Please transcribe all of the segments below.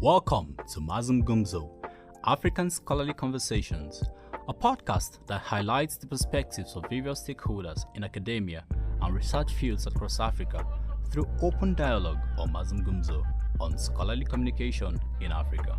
Welcome to Mazungumzo, African Scholarly Conversations, a podcast that highlights the perspectives of various stakeholders in academia and research fields across Africa through open dialogue or Mazungumzo on scholarly communication in Africa.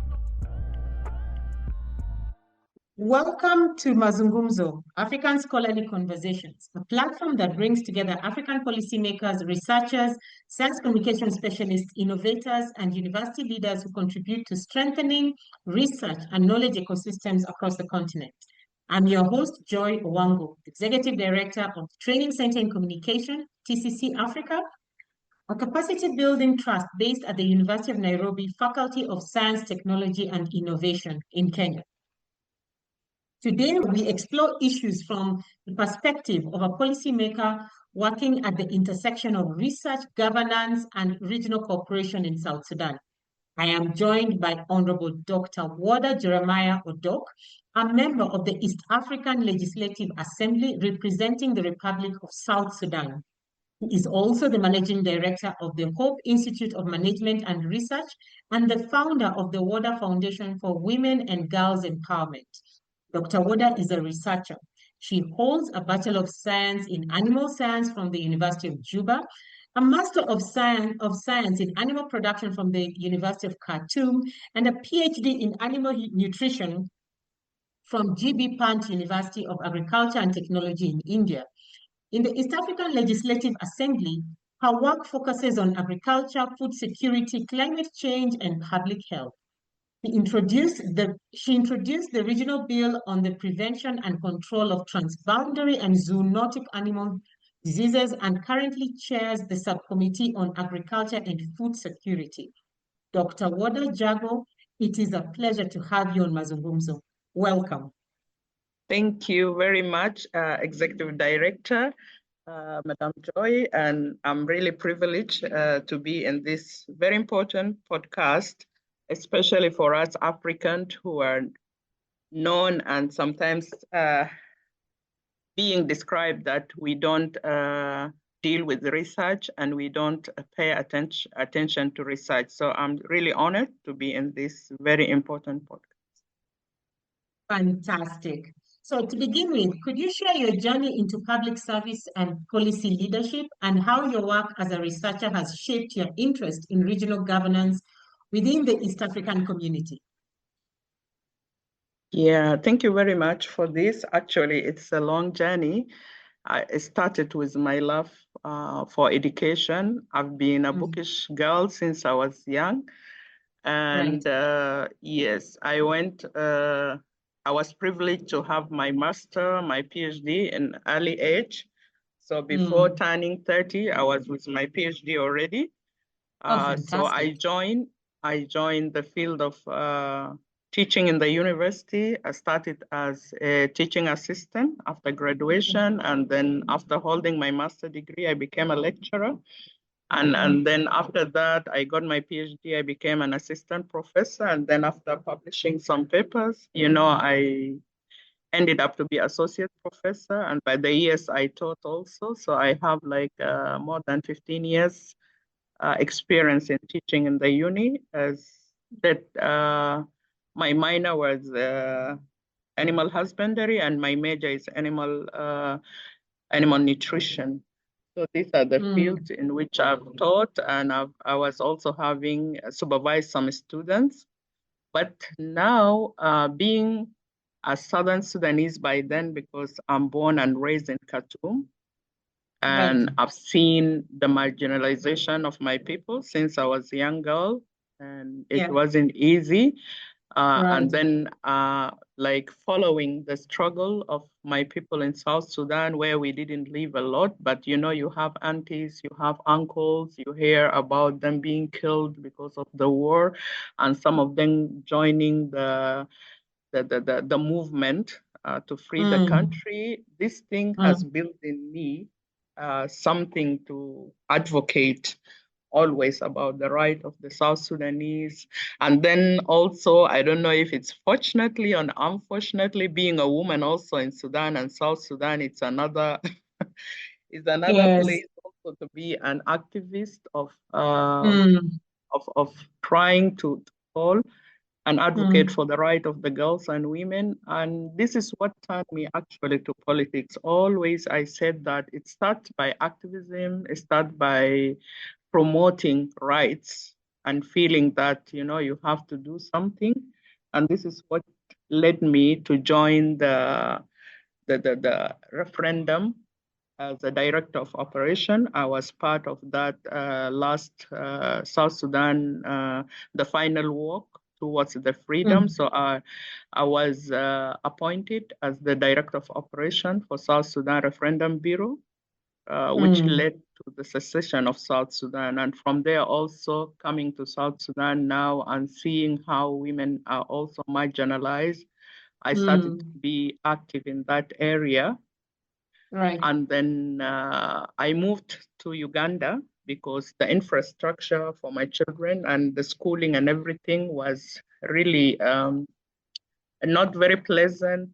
Welcome to Mazungumzo, African Scholarly Conversations, a platform that brings together African policymakers, researchers, science communication specialists, innovators, and university leaders who contribute to strengthening research and knowledge ecosystems across the continent. I'm your host, Joy Owango, Executive Director of Training Center in Communication, TCC Africa, a capacity building trust based at the University of Nairobi Faculty of Science, Technology, and Innovation in Kenya. Today, we explore issues from the perspective of a policymaker working at the intersection of research, governance, and regional cooperation in South Sudan. I am joined by Honorable Dr. Woda Jeremaih Jago, a member of the East African Legislative Assembly representing the Republic of South Sudan. He is also the Managing Director of the Hope Institute of Management and Research and the founder of the Woda Foundation for Women and Girls Empowerment. Dr. Woda is a researcher. She holds a Bachelor of Science in Animal Science from the University of Juba, a Master of Science in Animal Production from the University of Khartoum, and a PhD in Animal Nutrition from GB Pant University of Agriculture and Technology in India. In the East African Legislative Assembly, her work focuses on agriculture, food security, climate change, and public health. She introduced the regional bill on the prevention and control of transboundary and zoonotic animal diseases and currently chairs the Subcommittee on Agriculture and Food Security. Dr. Woda Jago, it is a pleasure to have you on Mazungumzo. Welcome. Thank you very much, Executive Director, Madam Joy, and I'm really privileged to be in this very important podcast, especially for us Africans who are known and sometimes being described that we don't deal with research and we don't pay attention to research. So I'm really honored to be in this very important podcast. Fantastic. So to begin with, could you share your journey into public service and policy leadership and how your work as a researcher has shaped your interest in regional governance within the East African community? Yeah, thank you very much for this. Actually, it's a long journey. I started with my love for education. I've been a bookish girl since I was young. And yes, I was privileged to have my master, my PhD in early age. So before turning 30, I was with my PhD already. So I joined the field of teaching in the university. I started as a teaching assistant after graduation. And then after holding my master degree, I became a lecturer. And then after that, I got my PhD, I became an assistant professor. And then after publishing some papers, I ended up to be associate professor. And by the years I taught also. So I have more than 15 years experience in teaching in the uni. My minor was animal husbandry and my major is animal nutrition. So these are the fields in which I've taught, and I was also having supervised some students. But now, being a Southern Sudanese by then, because I'm born and raised in Khartoum, and I've seen the marginalization of my people since I was a young girl, and it wasn't easy. And then following the struggle of my people in South Sudan, where we didn't live a lot, but you have aunties, you have uncles, you hear about them being killed because of the war, and some of them joining the movement to free the country. This thing has built in me something to advocate always about the right of the South Sudanese. And then also, I don't know if it's fortunately or unfortunately, being a woman also in Sudan and South Sudan, it's another place also to be an activist of trying to call, an advocate for the right of the girls and women. And this is what turned me actually to politics. Always I said that it starts by activism, it starts by promoting rights and feeling that, you have to do something. And this is what led me to join the referendum as a director of operation. I was part of that last South Sudan, the final walk towards the freedom. So I was appointed as the director of operation for South Sudan Referendum Bureau, which led to the secession of South Sudan. And from there also coming to South Sudan now and seeing how women are also marginalized, I started to be active in that area. Right. And then I moved to Uganda because the infrastructure for my children and the schooling and everything was really not very pleasant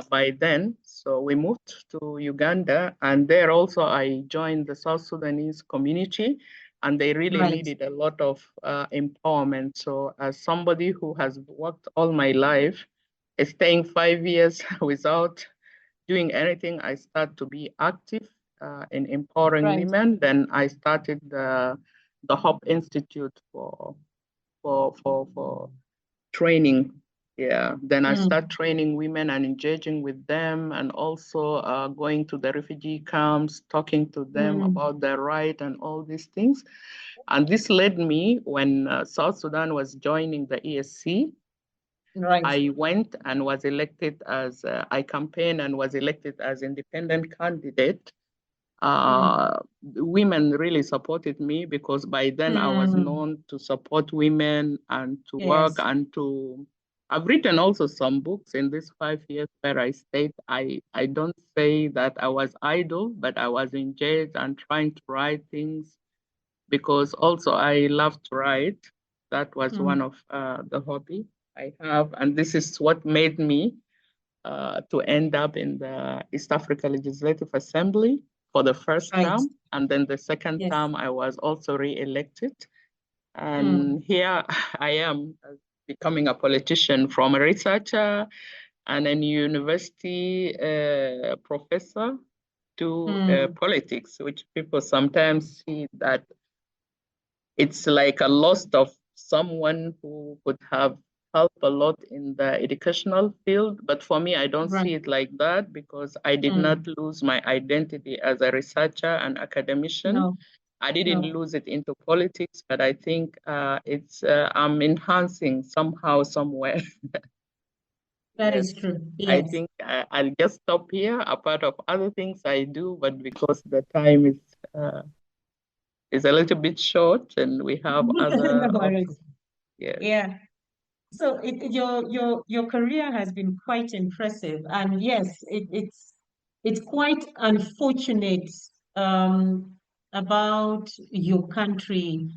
by then. So we moved to Uganda, and there also I joined the South Sudanese community, and they really needed a lot of empowerment. So as somebody who has worked all my life, staying 5 years without doing anything, I started to be active in empowering women. Then I started the Hope Institute for training. Yeah. Then I start training women and engaging with them, and also going to the refugee camps, talking to them about their right and all these things. And this led me when South Sudan was joining the ESC. I went and was elected as, I campaigned and was elected as independent candidate. Women really supported me because by then I was known to support women and to work and to, I've written also some books in these 5 years where I state, I don't say that I was idle, but I was engaged and trying to write things because also I love to write. That was one of the hobby I have. And this is what made me to end up in the East Africa Legislative Assembly for the first term. And then the second term, I was also re-elected. And here I am becoming a politician, from a researcher and a university professor to politics, which people sometimes see that it's like a loss of someone who could have helped a lot in the educational field. But for me, I don't see it like that because I did not lose my identity as a researcher and academician. No. I didn't lose it into politics, but I think I'm enhancing somehow, somewhere. That is true. Yes. I think I'll just stop here, a part of other things I do, but because the time is a little bit short and we have other options. Yes. Yeah. So your career has been quite impressive, and yes, it's quite unfortunate about your country,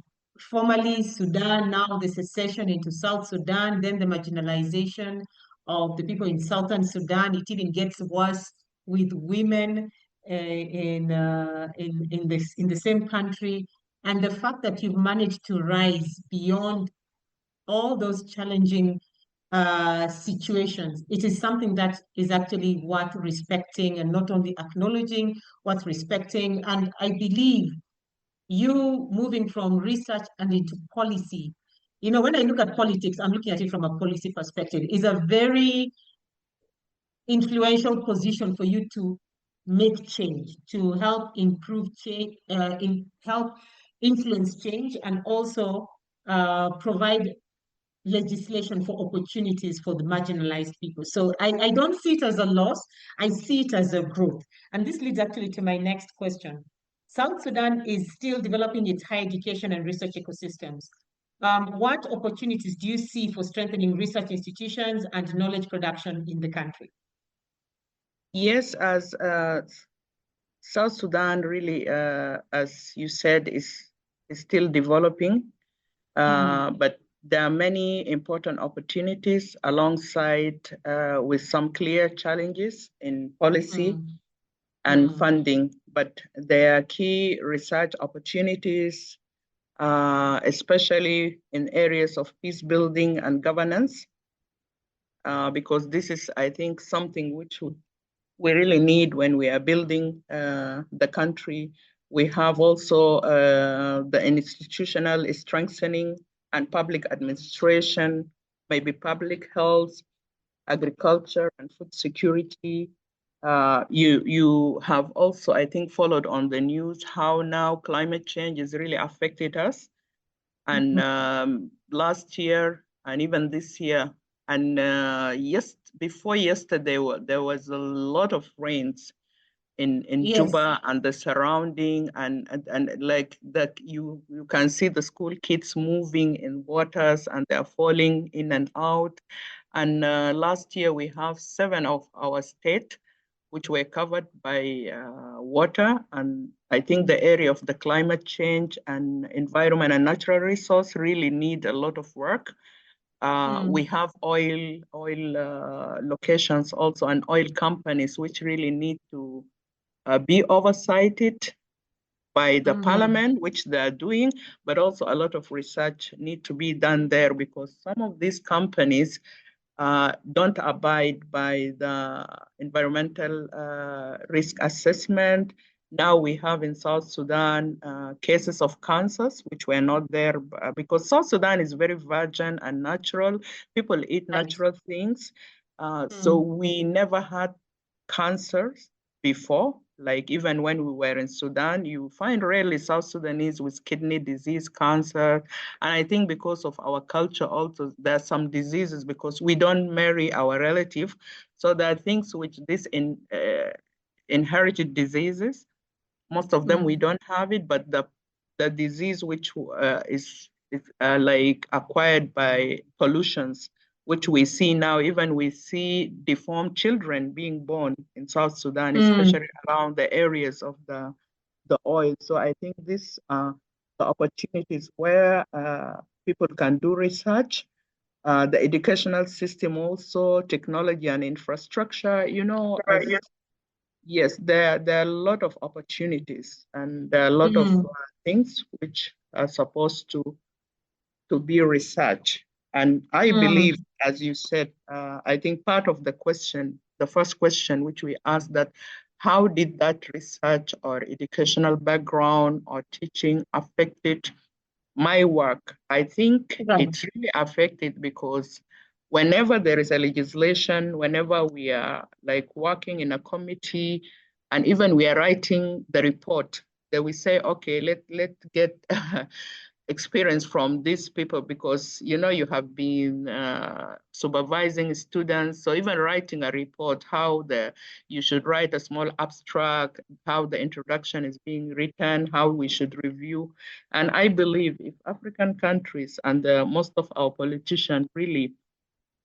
formerly Sudan, now the secession into South Sudan, then the marginalization of the people in Southern Sudan. It even gets worse with women in the same country, and the fact that you've managed to rise beyond all those challenging situations, it is something that is actually worth respecting, and not only acknowledging, worth respecting. And I believe you moving from research and into policy, when I look at politics, I'm looking at it from a policy perspective, is a very influential position for you to make change, to help improve change, help influence change, and also provide legislation for opportunities for the marginalized people. So I don't see it as a loss. I see it as a growth. And this leads actually to my next question. South Sudan is still developing its higher education and research ecosystems. What opportunities do you see for strengthening research institutions and knowledge production in the country? Yes, as South Sudan really, as you said, is still developing, but there are many important opportunities alongside with some clear challenges in policy and funding. But there are key research opportunities especially in areas of peace building and governance, because this is, I think, something which we really need when we are building the country. We have also the institutional strengthening and public administration, maybe public health, agriculture and food security. You have also, I think, followed on the news how now climate change has really affected us. And last year and even this year, and before yesterday, there was a lot of rains in Yes. Juba and the surrounding, and like that you can see the school kids moving in waters and they're falling in and out. And last year we have 7 of our state which were covered by water. And I think the area of the climate change and environment and natural resource really need a lot of work. We have oil locations also and oil companies which really need to be oversighted by the parliament, which they're doing, but also a lot of research need to be done there because some of these companies don't abide by the environmental risk assessment. Now we have in South Sudan cases of cancers, which were not there because South Sudan is very virgin and natural. People eat natural things. So we never had cancers before. Like even when we were in Sudan, you find rarely South Sudanese with kidney disease, cancer. And I think because of our culture also, there are some diseases because we don't marry our relative. So there are things which inherited diseases. Most of them we don't have it, but the disease which is like acquired by pollutions, which we see now, even we see deformed children being born in South Sudan, especially around the areas of the oil. So I think this the opportunities where people can do research, the educational system also, technology and infrastructure, yes, there are a lot of opportunities and there are a lot of things which are supposed to be researched. And I believe, as you said, I think part of the question, the first question which we asked, that how did that research or educational background or teaching affected my work? I think it's really affected because whenever there is a legislation, whenever we are like working in a committee, and even we are writing the report, they will say, okay, let's get experience from these people because you have been supervising students. So even writing a report, you should write a small abstract, how the introduction is being written, how we should review. And I believe if African countries and most of our politicians really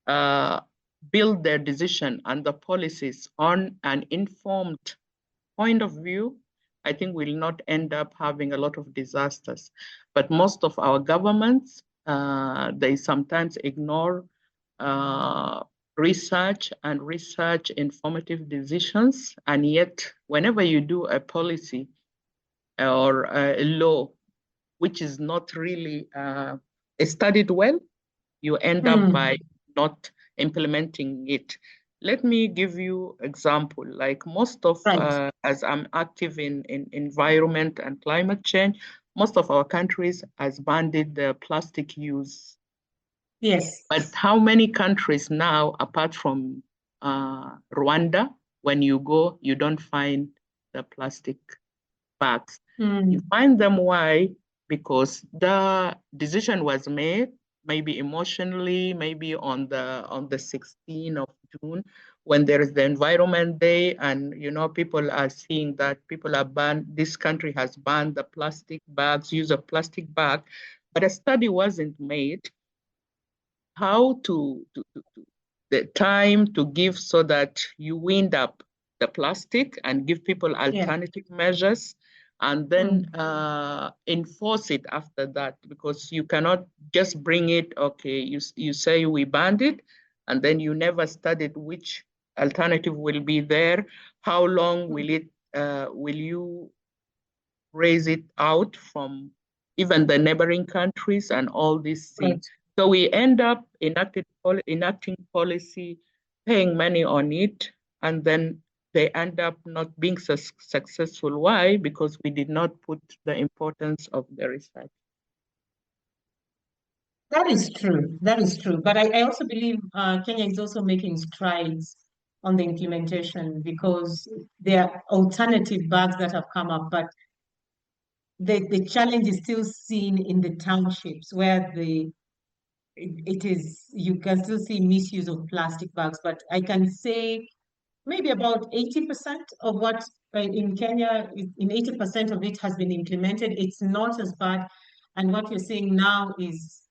build their decision and the policies on an informed point of view, I think we'll not end up having a lot of disasters. But most of our governments, they sometimes ignore research and research informative decisions. And yet, whenever you do a policy or a law, which is not really studied well, you end up by not implementing it. Let me give you example. Like most of, as I'm active in environment and climate change, most of our countries has banned the plastic use. Yes. But how many countries now, apart from Rwanda, when you go, you don't find the plastic bags. You find them. Why? Because the decision was made maybe emotionally, maybe on the 16th of June, when there is the Environment Day, and people are seeing that people are banned. This country has banned the plastic bags, use of plastic bag, but a study wasn't made how to the time to give so that you wind up the plastic and give people alternative measures and then enforce it after that, because you cannot just bring it, okay, you say we banned it, and then you never studied which alternative will be there, how long will you raise it out from even the neighboring countries and all these things. Right. So we end up enacting policy, paying money on it, and then they end up not being successful. Why? Because we did not put the importance of the research. That is true. That is true. But I also believe Kenya is also making strides on the implementation because there are alternative bags that have come up, but the challenge is still seen in the townships where it is, you can still see misuse of plastic bags. But I can say maybe about 80% of what in Kenya, in 80% of it has been implemented. It's not as bad. And what we're seeing now is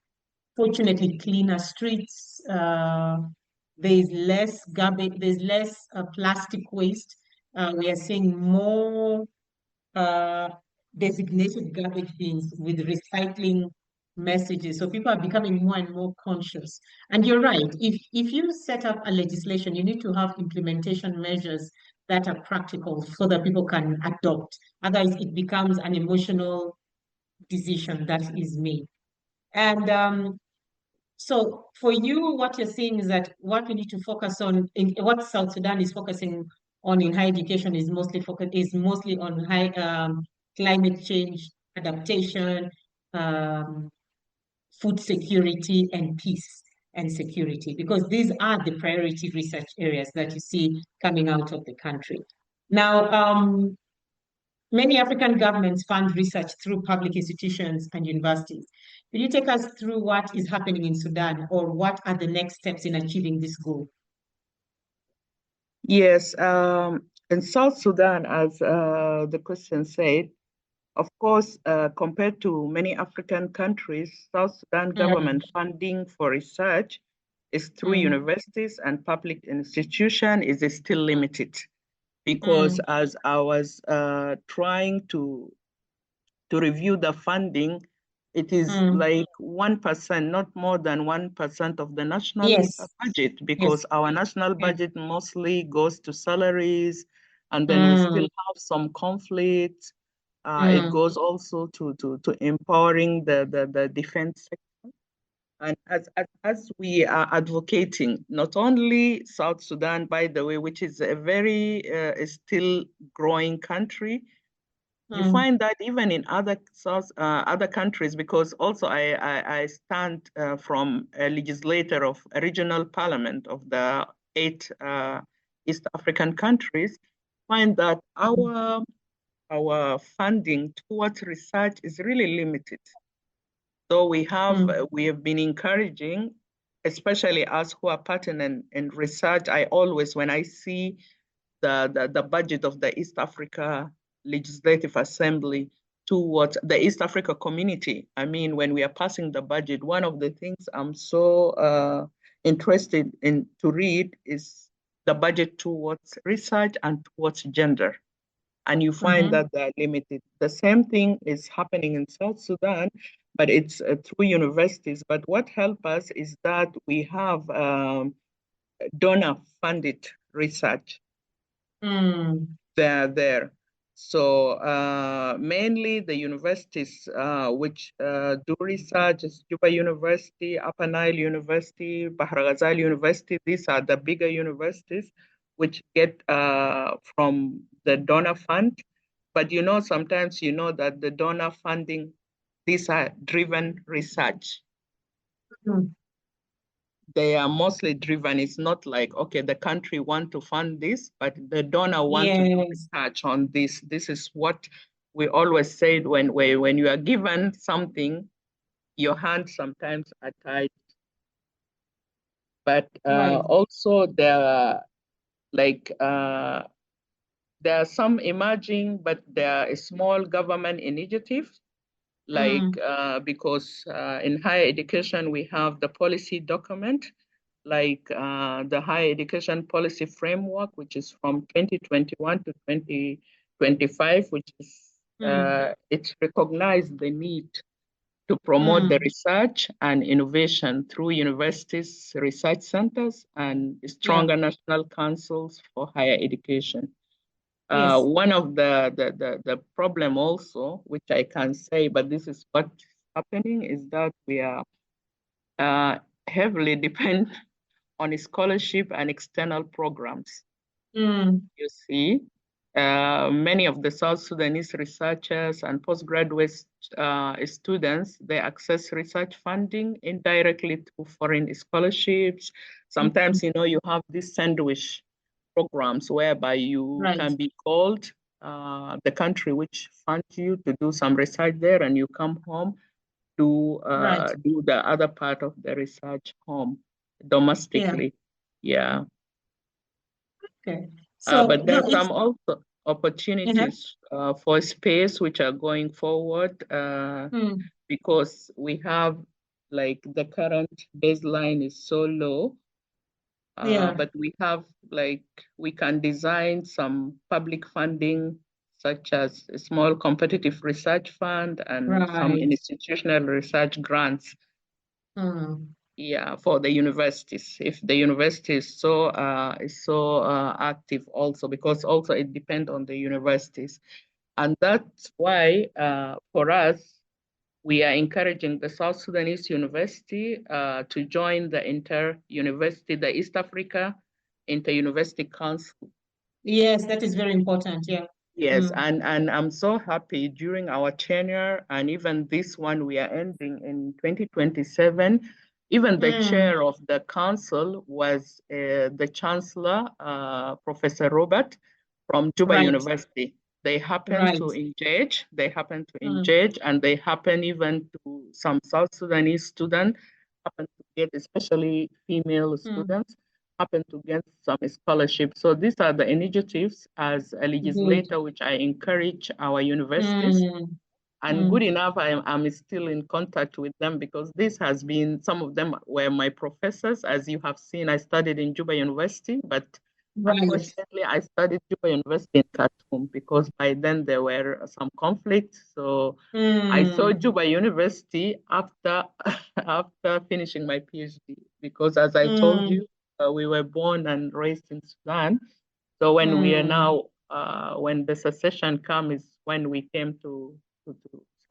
fortunately cleaner streets. There's less garbage, there's less plastic waste. We are seeing more uh, designated garbage bins with recycling messages. So people are becoming more and more conscious. And you're right, if you set up a legislation, you need to have implementation measures that are practical so that people can adopt. Otherwise, it becomes an emotional decision that is made. And so for you, what you're saying is that what we need to focus on, what South Sudan is focusing on in higher education is mostly on high climate change, adaptation, um, food security, and peace and security, because these are the priority research areas that you see coming out of the country. Now, many African governments fund research through public institutions and universities. Will you take us through what is happening in Sudan, or what are the next steps in achieving this goal? Yes, in South Sudan, as the question said, of course, compared to many African countries, South Sudan government funding for research is through universities and public institutions is still limited, because as I was trying to review the funding, it is like 1%, not more than 1% of the national budget, because our national budget mostly goes to salaries, and then we still have some conflict. It goes also to empowering the defense sector. And as we are advocating, not only South Sudan, by the way, which is a very still growing country, you find that even in other countries, because also I stand from a legislator of a regional parliament of the 8 East African countries, find that our funding towards research is really limited. So we have been encouraging, especially us who are partnering in research. I always, when I see the budget of the East Africa Legislative Assembly towards the East Africa community, I mean, when we are passing the budget, one of the things I'm so interested in to read is the budget towards research and towards gender. And you find that they're limited. The same thing is happening in South Sudan, but it's through universities. But what helps us is that we have donor-funded research. They're there. So mainly the universities which do research is Juba University, Upper Nile University, Bahr Ghazal University. These are the bigger universities which get from the donor fund. But sometimes that the donor funding, these are driven research. They are mostly driven. It's not like, okay, the country want to fund this, but the donor want to do research on this. This is what we always said, when you are given something, your hands sometimes are tied. But also there are there are some emerging, but there are small government initiatives, because in higher education, we have the policy document, like the higher education policy framework, which is from 2021 to 2025, which is, it recognized the need to promote the research and innovation through universities, research centers, and stronger national councils for higher education. Yes. One of the problem also, which I can say, but this is what's happening, is that we are heavily depend on scholarship and external programs. You see, many of the South Sudanese researchers and postgraduate students, they access research funding indirectly through foreign scholarships. Sometimes, you know, you have these sandwich programs whereby you can be called the country which funds you to do some research there, and you come home to do the other part of the research home domestically. Yeah. Okay. So, but no, there's some also opportunities for space which are going forward because we have, like, the current baseline is so low. But we have, like, we can design some public funding, such as a small competitive research fund and some institutional research grants. Yeah, for the universities, if the university is so active also, because also it depends on the universities. And that's why for us, we are encouraging the South Sudanese University to join the inter-university, the East Africa Inter-University Council. Yes, that is very important, yeah. Yes, and I'm so happy during our tenure, and even this one we are ending in 2027, even the chair of the council was the chancellor, Professor Robert from Juba University. They happen to engage, and they happen even to some South Sudanese students, happen to get, especially female students, happen to get some scholarship. So these are the initiatives as a legislator, which I encourage our universities. And good enough, I'm still in contact with them, because this has been, some of them were my professors. As you have seen, I studied in Juba University, but unfortunately, I studied Juba University in Khartoum, because by then there were some conflicts. So I saw Juba University after after finishing my PhD, because as I told you, we were born and raised in Sudan. So when we are now, when the secession comes, is when we came to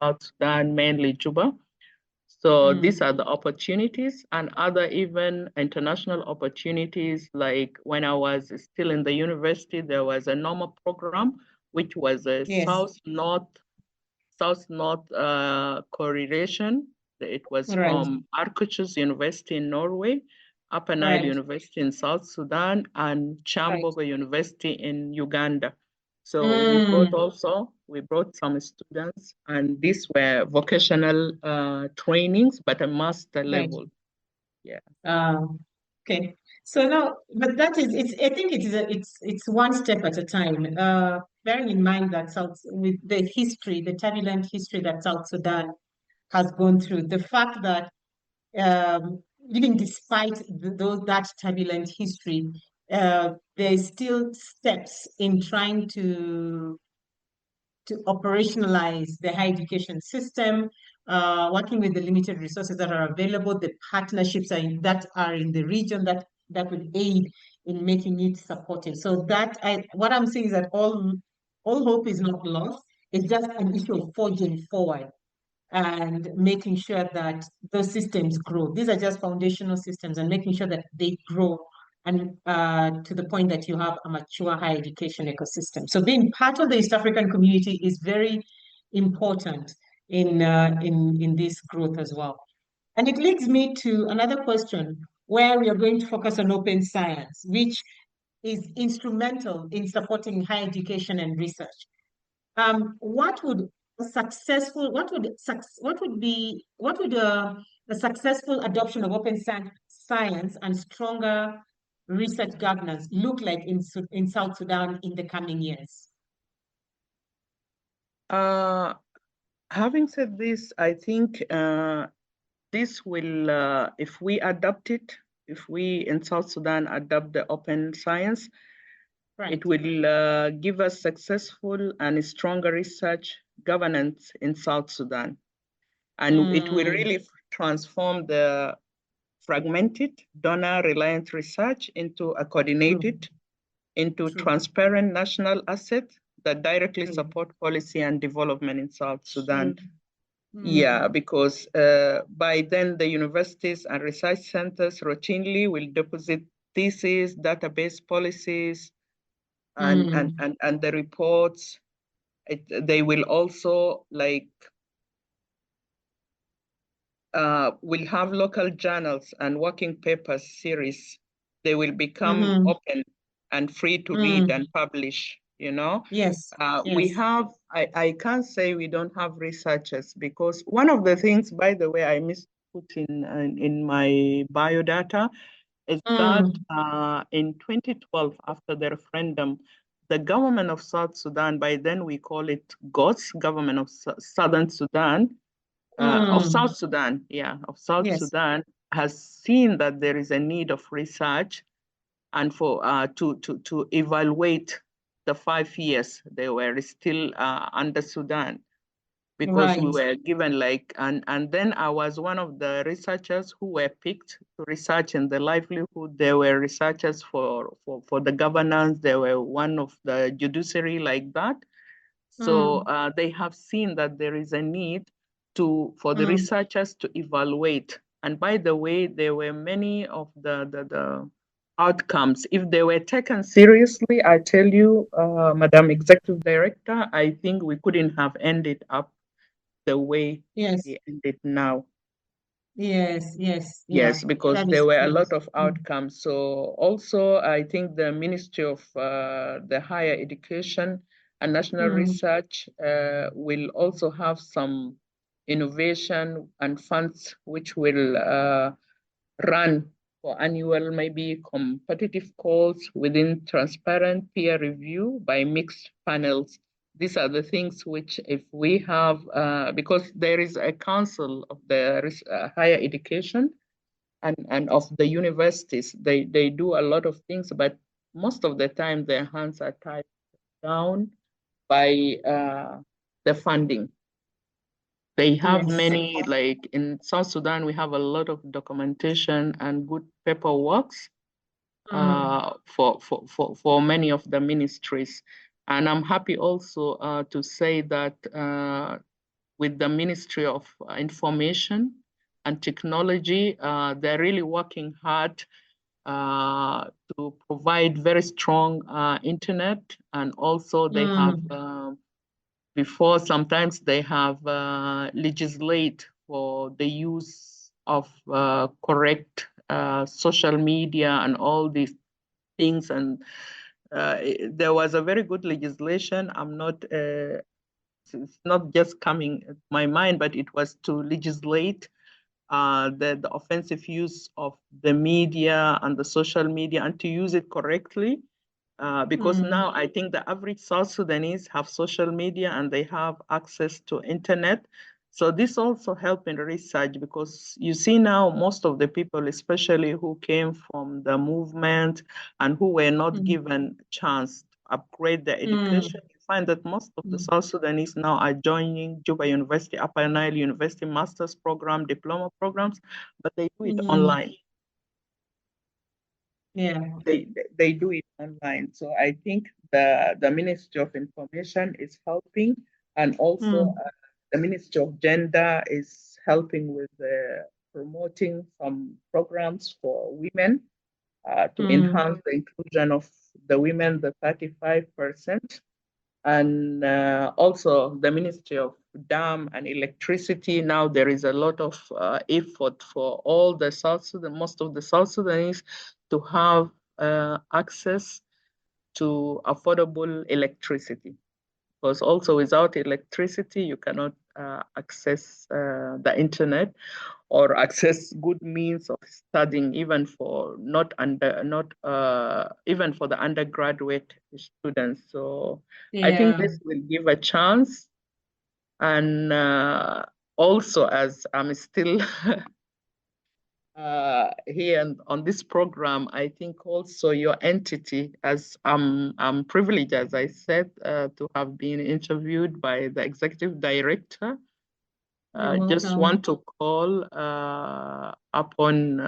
South Sudan, mainly Juba. So these are the opportunities, and other even international opportunities. Like when I was still in the university, there was a normal program, which was a South-North correlation. It was from Arkuchus University in Norway, Upper Nile University in South Sudan, and Chambogo University in Uganda. So we brought some students, and these were vocational trainings, but a master level. Yeah. Okay. So now, but that is, I think it's one step at a time. Bearing in mind that with the history, the turbulent history that South Sudan has gone through, the fact that even despite that turbulent history, there's still steps in trying to operationalize the higher education system, working with the limited resources that are available, the partnerships that are in the region that would aid in making it supportive. So what I'm saying is that all hope is not lost. It's just an issue of forging forward and making sure that those systems grow. These are just foundational systems, and making sure that they grow, and to the point that you have a mature higher education ecosystem. So being part of the East African community is very important in this growth as well. And it leads me to another question, where we are going to focus on open science, which is instrumental in supporting higher education and research. What would a successful adoption of open science and stronger research governance look like in South Sudan in the coming years? Having said this, I think this will, if we adopt it, if we in South Sudan adopt the open science, it will give us successful and stronger research governance in South Sudan. And it will really transform the fragmented, donor-reliant research into a coordinated, into True. transparent national assets that directly support policy and development in South Sudan. Yeah, because by then the universities and research centers routinely will deposit theses, database policies, and the reports. They will also will have local journals and working papers series. They will become open and free to read and publish, you know. Yes. We have, I can't say we don't have researchers, because one of the things, by the way, I missed put in my biodata is that in 2012, after the referendum, the government of South Sudan, by then we call it GOS, Government of Southern Sudan, of South Sudan, of South Sudan, has seen that there is a need of research and for to evaluate the 5 years they were still under Sudan, because we were given and then I was one of the researchers who were picked to research in the livelihood. There were researchers for the governance. There were one of the judiciary like that. So they have seen that there is a need for the researchers to evaluate. And by the way, there were many of the outcomes. If they were taken seriously, I tell you, Madam Executive Director, I think we couldn't have ended up the way we ended now. Yes, because there were a lot of outcomes. So also, I think the Ministry of the Higher Education and National Research will also have some innovation and funds which will run for annual, maybe competitive calls within transparent peer review by mixed panels. These are the things which, if we have, because there is a council of the higher education and of the universities, they do a lot of things, but most of the time their hands are tied down by the funding. They have many, like in South Sudan, we have a lot of documentation and good paperworks for many of the ministries. And I'm happy also to say that with the Ministry of Information and Technology, they're really working hard to provide very strong internet. And also they have, before sometimes they have legislate for the use of correct social media and all these things. And there was a very good legislation. It's not just coming to my mind, but it was to legislate the offensive use of the media and the social media, and to use it correctly. Because now I think the average South Sudanese have social media and they have access to internet. So this also helped in research, because you see now most of the people, especially who came from the movement and who were not given a chance to upgrade their education, you find that most of the South Sudanese now are joining Juba University, Upper Nile University master's program, diploma programs, but they do it online. They do it online. So I think the Ministry of Information is helping, and also the Ministry of Gender is helping with promoting some programs for women to enhance the inclusion of the women, the 35%. And also the Ministry of Dam and Electricity. Now there is a lot of effort for all the most of the South Sudanese to have access to affordable electricity. Because also without electricity, you cannot access the internet or access good means of studying, even for even for the undergraduate students. So I think this will give a chance. And also, as I'm still here on this program, I think also your entity, as I'm privileged, as I said, to have been interviewed by the executive director. Just want to call upon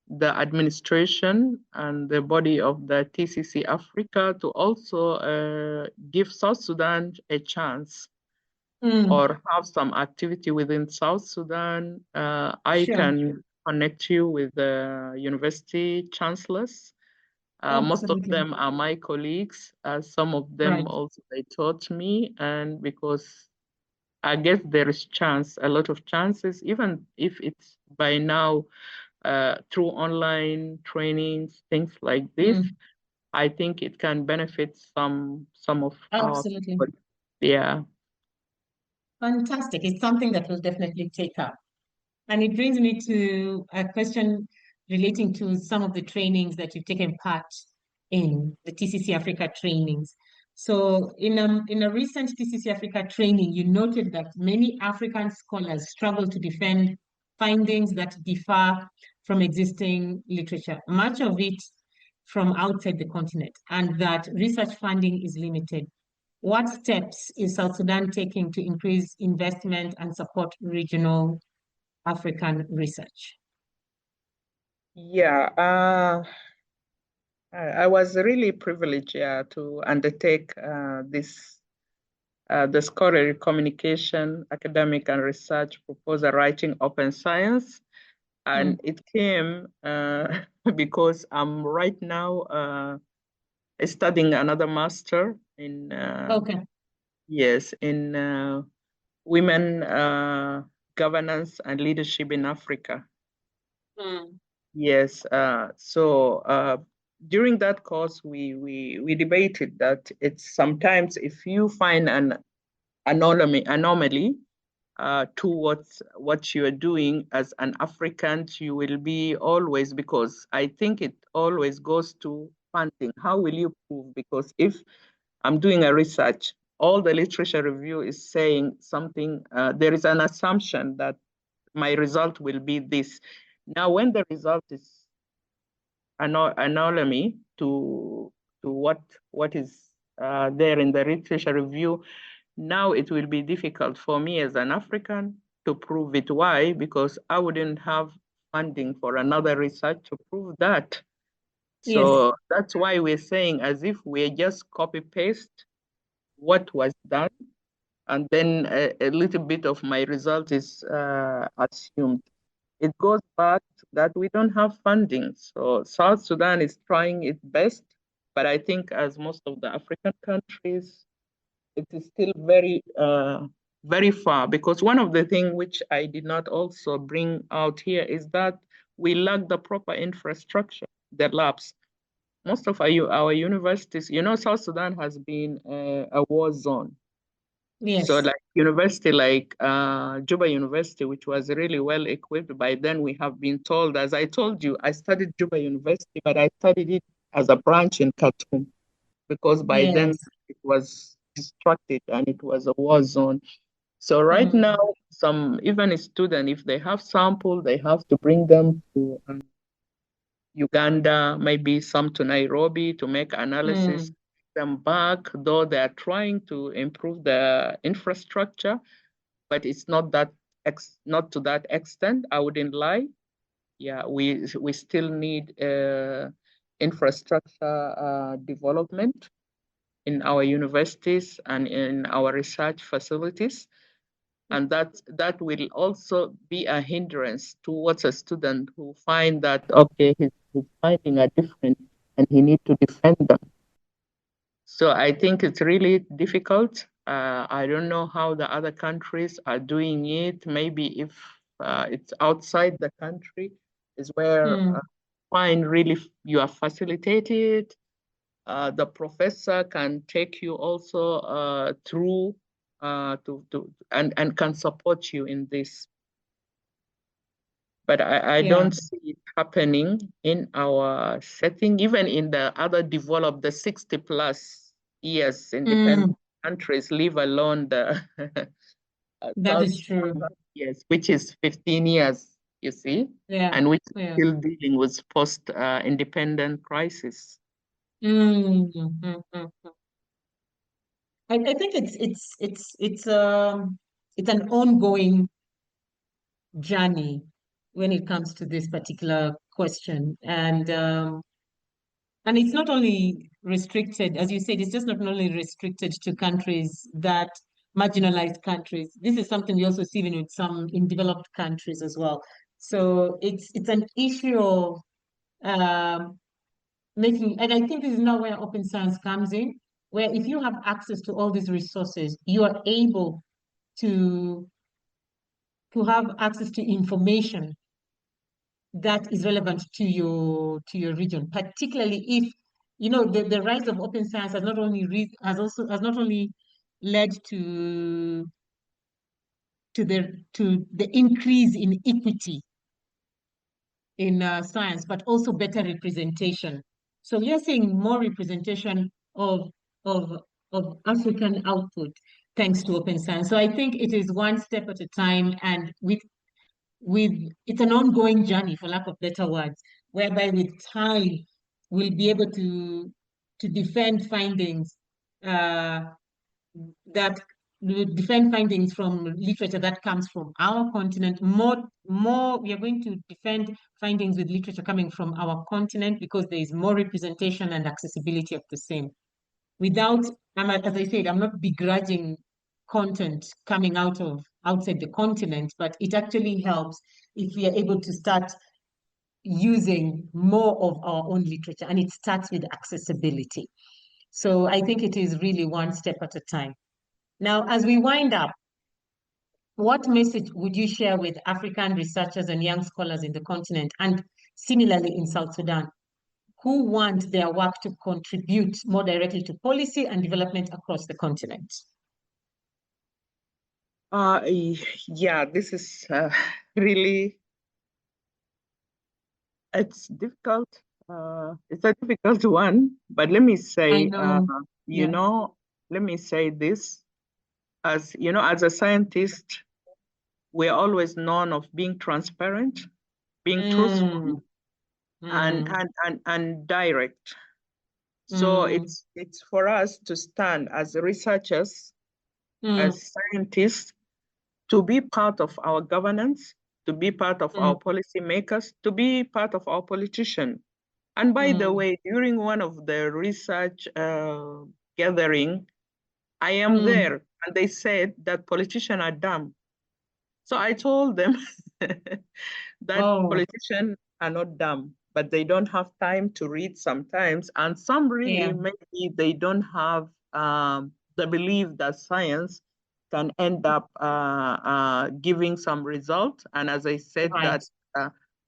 the administration and the body of the TCC Africa to also give South Sudan a chance or have some activity within South Sudan. I Sure. can connect you with the university chancellors. Most of Absolutely. them are my colleagues. Some of them Right. also they taught me, and because I guess there is chance, a lot of chances, even if it's by now through online trainings, things like this. I think it can benefit some of our Absolutely. people. Yeah. Fantastic. It's something that we'll definitely take up. And it brings me to a question relating to some of the trainings that you've taken part in, the TCC Africa trainings. So in a recent TCC Africa training, you noted that many African scholars struggle to defend findings that differ from existing literature, much of it from outside the continent, and that research funding is limited. What steps is South Sudan taking to increase investment and support regional African research? Yeah, I was really privileged to undertake the scholarly communication, academic and research proposal writing open science. And it came because I'm right now studying another master in, Okay. yes, in women governance and leadership in Africa. Yes. So during that course, we debated that it's sometimes if you find an anomaly to what you are doing as an African, you will be always, because I think it always goes to funding. How will you prove? Because if I'm doing a research, all the literature review is saying something, there is an assumption that my result will be this. Now, when the result is anomaly to what is there in the literature review, now it will be difficult for me as an African to prove it. Why? Because I wouldn't have funding for another research to prove that. Yes. So that's why we're saying as if we just copy paste what was done, and then a little bit of my result is assumed. It goes back that we don't have funding. So South Sudan is trying its best, but I think as most of the African countries, it is still very far, because one of the things which I did not also bring out here is that we lack the proper infrastructure, the labs. Most of our universities, South Sudan has been a war zone. So Yes. like university like Juba University, which was really well equipped, by then we have been told, as I told you, I studied Juba University, but I studied it as a branch in Khartoum, because by then Yes. it was distracted and it was a war zone. So right now, even a student, if they have sample, they have to bring them to Uganda, maybe some to Nairobi to make analysis, them back, though they are trying to improve the infrastructure, but it's not not to that extent. I wouldn't lie. Yeah, we still need infrastructure development in our universities and in our research facilities. And that will also be a hindrance towards a student who find that, okay, he's finding a different and he need to defend them. So I think it's really difficult. I don't know how the other countries are doing it. Maybe if it's outside the country is where find really you are facilitated. The professor can take you also through and can support you in this. But I don't see it happening in our setting, even in the other developed, the 60 plus years independent countries, leave alone the That is true. yes, which is 15 years, you see, and which is still dealing with post independent crisis. I think it's an ongoing journey when it comes to this particular question. And it's not only restricted, as you said, it's just not only restricted to countries that marginalized countries. This is something we also see even with some in developed countries as well. So it's an issue of making, and I think this is now where open science comes in, where if you have access to all these resources, you are able to have access to information that is relevant to your region, particularly if the rise of open science has not only has not only led to the increase in equity in science, but also better representation. So we are seeing more representation of of African output thanks to open science. So I think it is one step at a time, and with it's an ongoing journey, for lack of better words, whereby with time we'll be able to defend findings that defend findings from literature that comes from our continent. More we are going to defend findings with literature coming from our continent because there is more representation and accessibility of the same. Without, as I said, I'm not begrudging content coming out of outside the continent, but it actually helps if we are able to start using more of our own literature, and it starts with accessibility. So I think it is really one step at a time. Now, as we wind up, what message would you share with African researchers and young scholars in the continent, and similarly in South Sudan, who want their work to contribute more directly to policy and development across the continent? Yeah, this is really, it's difficult. It's a difficult one, but let me say, let me say this. As you know, as a scientist, we're always known of being transparent, being truthful, and direct. So it's for us to stand as researchers, as scientists, to be part of our governance, to be part of our policymakers, to be part of our politician. And by the way, during one of the research gathering, I am there, and they said that politicians are dumb. So I told them that politicians are not dumb, but they don't have time to read sometimes. And some really, maybe they don't have the belief that science can end up giving some result. And as I said, that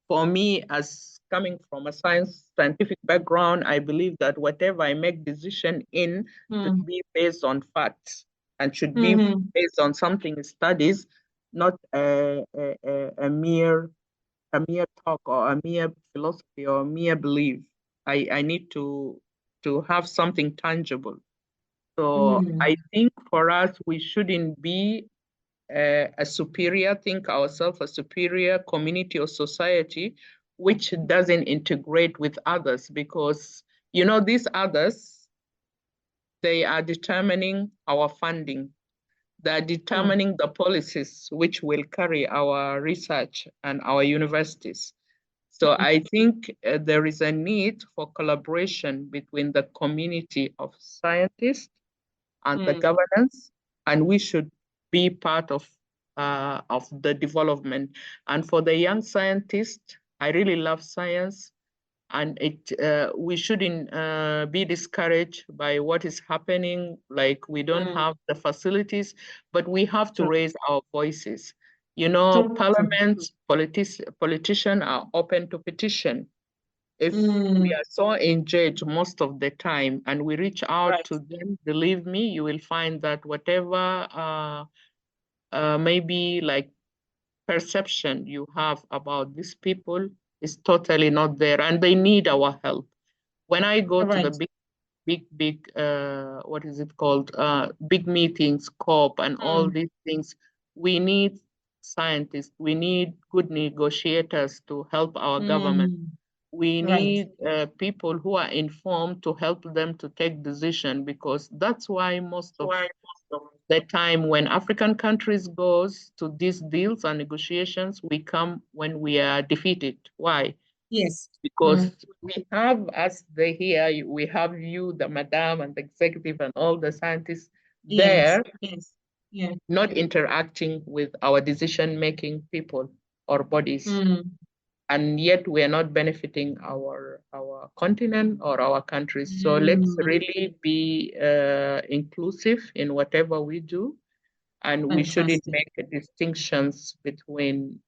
for me, as coming from a scientific background, I believe that whatever I make decision in should be based on facts and should be based on something studies, not a mere talk or a mere philosophy or a mere belief. I need to have something tangible. So I think for us, we shouldn't be a superior, think ourselves a superior community or society, which doesn't integrate with others, because, these others, they are determining our funding. They're determining the policies which will carry our research and our universities. So I think there is a need for collaboration between the community of scientists and the governance, and we should be part of the development. And for the young scientists, I really love science, and we shouldn't be discouraged by what is happening. Like, we don't have the facilities, but we have to raise our voices. Parliament, politicians are open to petition. If we are so engaged most of the time and we reach out to them, believe me, you will find that whatever maybe like perception you have about these people is totally not there, and they need our help. When I go to the big what is it called, big meetings, COP and all these things, we need scientists, we need good negotiators to help our government. We need people who are informed to help them to take decision, because that's why most of the time when African countries goes to these deals and negotiations, we come when we are defeated. Why? Yes. Because we have, as they hear, we have you, the madam and the executive and all the scientists there, Yes. Yeah. not interacting with our decision-making people or bodies. And yet we are not benefiting our continent or our countries. So let's really be inclusive in whatever we do. And we shouldn't make distinctions between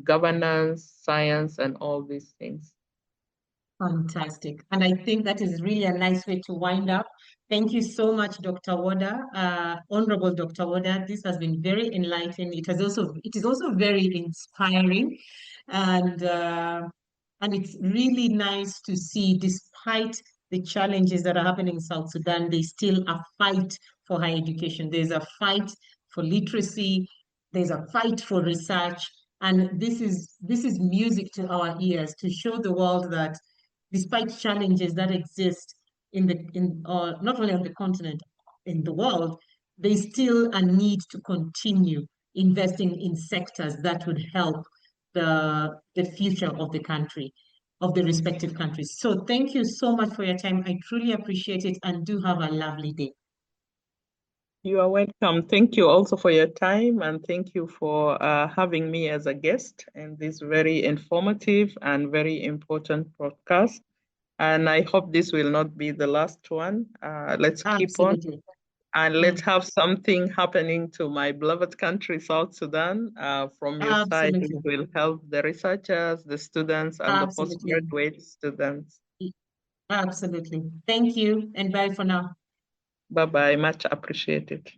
governance, science, and all these things. Fantastic. And I think that is really a nice way to wind up. Thank you so much, Dr. Woda, Honorable Dr. Woda. This has been very enlightening. It is also very inspiring, and it's really nice to see, despite the challenges that are happening in South Sudan, there's still a fight for higher education. There's a fight for literacy. There's a fight for research, and this is music to our ears to show the world that, despite challenges that exist not only on the continent, in the world, there's still a need to continue investing in sectors that would help the future of the country, of the respective countries. So thank you so much for your time. I truly appreciate it, and do have a lovely day. You are welcome. Thank you also for your time, and thank you for having me as a guest in this very informative and very important podcast. And I hope this will not be the last one. Let's keep on, and let's have something happening to my beloved country, South Sudan. From your side, it will help the researchers, the students, and the postgraduate students. Absolutely. Thank you, and bye for now. Bye-bye. Much appreciated.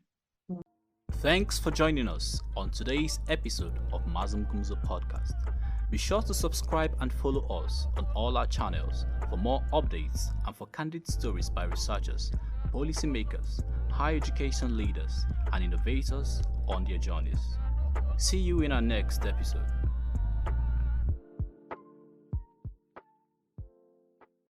Thanks for joining us on today's episode of Mazungumzo Podcast. Be sure to subscribe and follow us on all our channels for more updates and for candid stories by researchers, policymakers, higher education leaders, and innovators on their journeys. See you in our next episode.